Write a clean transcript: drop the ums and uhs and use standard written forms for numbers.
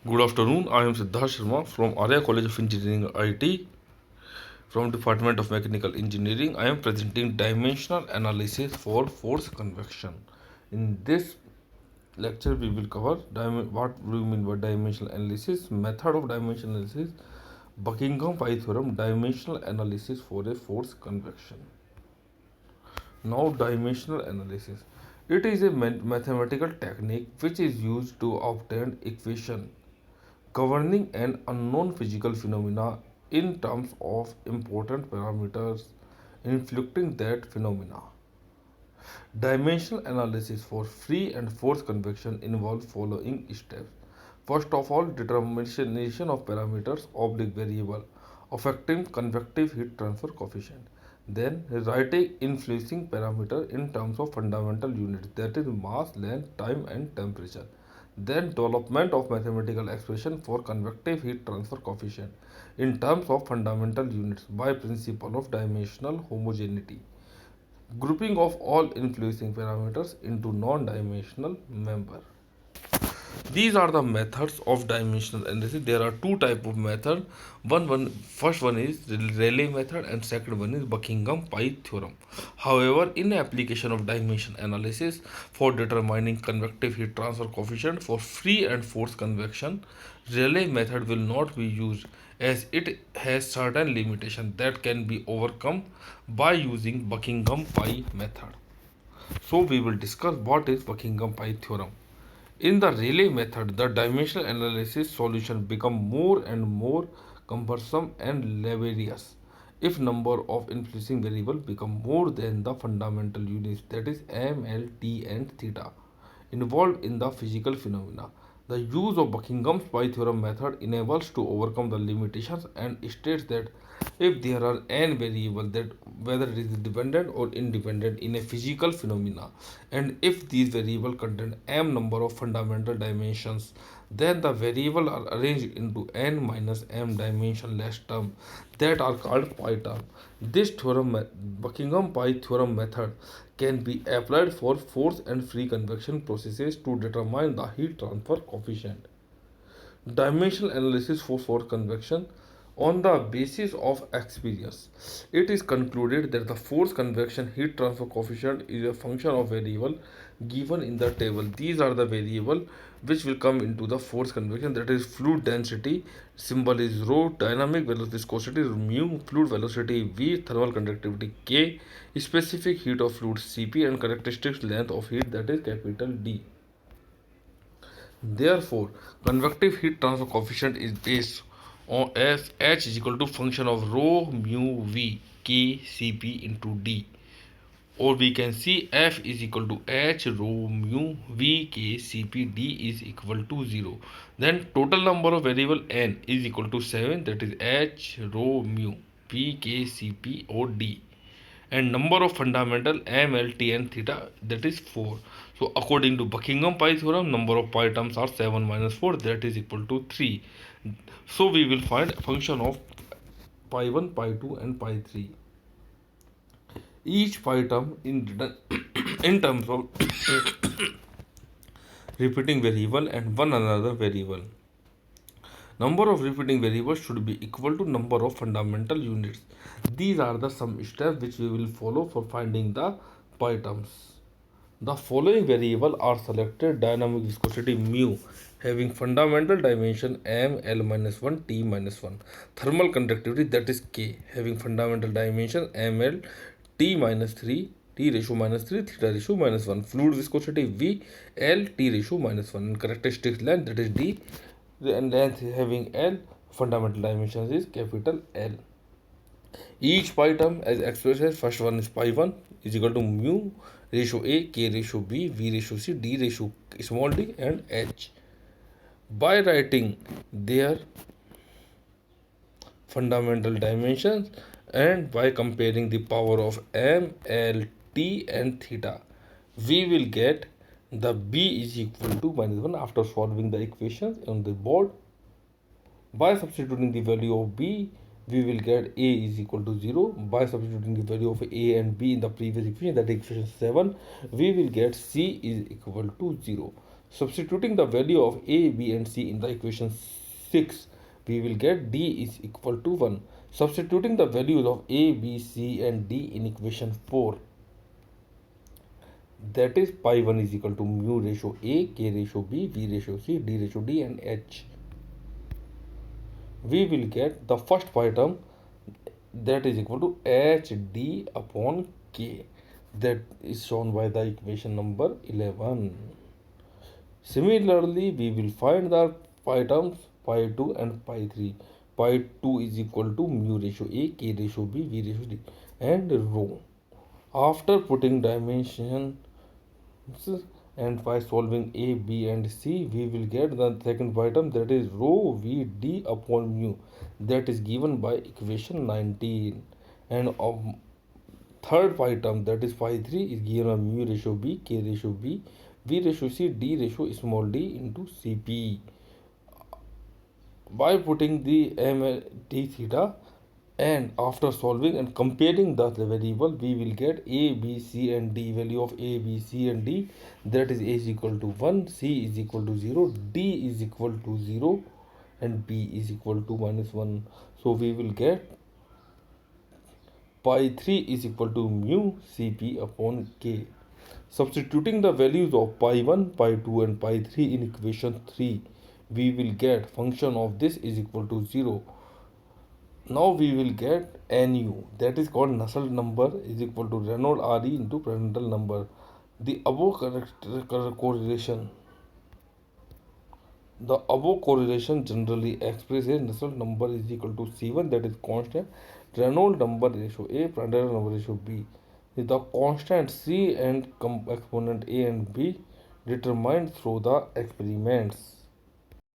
Good afternoon. I am Siddharth Sharma from Arya College of Engineering IT from Department of Mechanical Engineering. I am presenting dimensional analysis for force convection. In this lecture, we will cover what do you mean by dimensional analysis, method of dimensional analysis, Buckingham Pi theorem, dimensional analysis for a force convection. Now, dimensional analysis. It is a mathematical technique which is used to obtain equation governing an unknown physical phenomena in terms of important parameters influencing that phenomena. Dimensional analysis for free and forced convection involves following steps. First of all, determination of parameters oblique variable affecting convective heat transfer coefficient. Then, writing influencing parameter in terms of fundamental units, that is mass, length, time and temperature. Then development of mathematical expression for convective heat transfer coefficient in terms of fundamental units by principle of dimensional homogeneity. Grouping of all influencing parameters into non-dimensional member. These are the methods of dimensional analysis. There are two type of method. First one is Rayleigh method and second one is Buckingham Pi theorem. However, in application of dimension analysis for determining convective heat transfer coefficient for free and forced convection, Rayleigh method will not be used as it has certain limitations that can be overcome by using Buckingham Pi method. So we will discuss what is Buckingham Pi theorem. In the Rayleigh method, the dimensional analysis solution become more and more cumbersome and laborious if number of influencing variables become more than the fundamental units, that is m, l, t and theta involved in the physical phenomena. The use of Buckingham's pi theorem method enables to overcome the limitations and states that if there are n variables, that whether it is dependent or independent in a physical phenomena, and if these variables contain m number of fundamental dimensions, then the variables are arranged into n minus m dimensionless terms that are called pi term. This theorem, Buckingham pi theorem method, can be applied for force and free convection processes to determine the heat transfer coefficient. Dimensional analysis for force convection. On the basis of experience, it is concluded that the force convection heat transfer coefficient is a function of variable given in the table. These are the variable which will come into the force convection, that is fluid density, symbol is rho, dynamic velocity viscosity is mu, fluid velocity v, thermal conductivity k, specific heat of fluid Cp and characteristic length of heat, that is capital D. Therefore, convective heat transfer coefficient is based on f h is equal to function of rho mu v k Cp into D, or we can see f is equal to h rho mu v k Cp D is equal to 0. Then total number of variable n is equal to 7, that is h rho mu v k Cp or D, and number of fundamental m, l, t and theta, that is 4. So according to Buckingham pi theorem, number of pi terms are 7 minus 4, that is equal to 3. So we will find function of pi 1, pi 2 and pi 3. Each pi term in terms of repeating variable and one another variable. Number of repeating variables should be equal to number of fundamental units. These are the some steps which we will follow for finding the pi terms. The following variables are selected: dynamic viscosity mu having fundamental dimension m, l minus 1, t minus 1. Thermal conductivity, that is k, having fundamental dimension m, l, t minus 3, t ratio minus 3, theta ratio minus 1. Fluid viscosity v, l, t ratio minus 1. And characteristic length, that is d, and length having l, fundamental dimensions is capital L. Each pi term as expressed as first one is pi 1 is equal to mu ratio A, k ratio B, V ratio C, D ratio small d and H. By writing their fundamental dimensions and by comparing the power of m, l, t and theta, we will get the B is equal to minus 1 after solving the equations on the board. By substituting the value of B, we will get A is equal to 0. By substituting the value of A and B in the previous equation, that is equation 7, we will get C is equal to 0. Substituting the value of A, B and C in the equation 6, we will get D is equal to 1. Substituting the values of A, B, C and D in equation 4, that is pi 1 is equal to mu ratio A, K ratio B, V ratio C, D ratio D and H. We will get the first pi term, that is equal to HD upon K, that is shown by the equation number 11. Similarly, we will find the pi terms pi 2 and pi 3. Pi 2 is equal to mu ratio A, K ratio B, V ratio D and rho. After putting dimensions and by solving A, B and C, we will get the second pi term, that is rho V D upon mu, that is given by equation 19. And third pi term, that is pi 3, is given by mu ratio B, K ratio B, V ratio C, D ratio small d into Cp. By putting the m d theta and after solving and comparing the variable, we will get A, B, C and D. Value of A, B, C and D, that is A is equal to 1, C is equal to 0, D is equal to 0 and B is equal to -1. So we will get pi 3 is equal to mu Cp upon K. Substituting the values of pi 1, pi 2 and pi 3 in equation 3, we will get function of this is equal to 0. Now we will get Nu, that is called Nusselt number, is equal to Reynolds Re into Prandtl number. The above correlation generally expresses Nusselt number is equal to C1, that is constant, Reynolds number ratio A, Prandtl number ratio B. The constant C and exponent A and B determined through the experiments.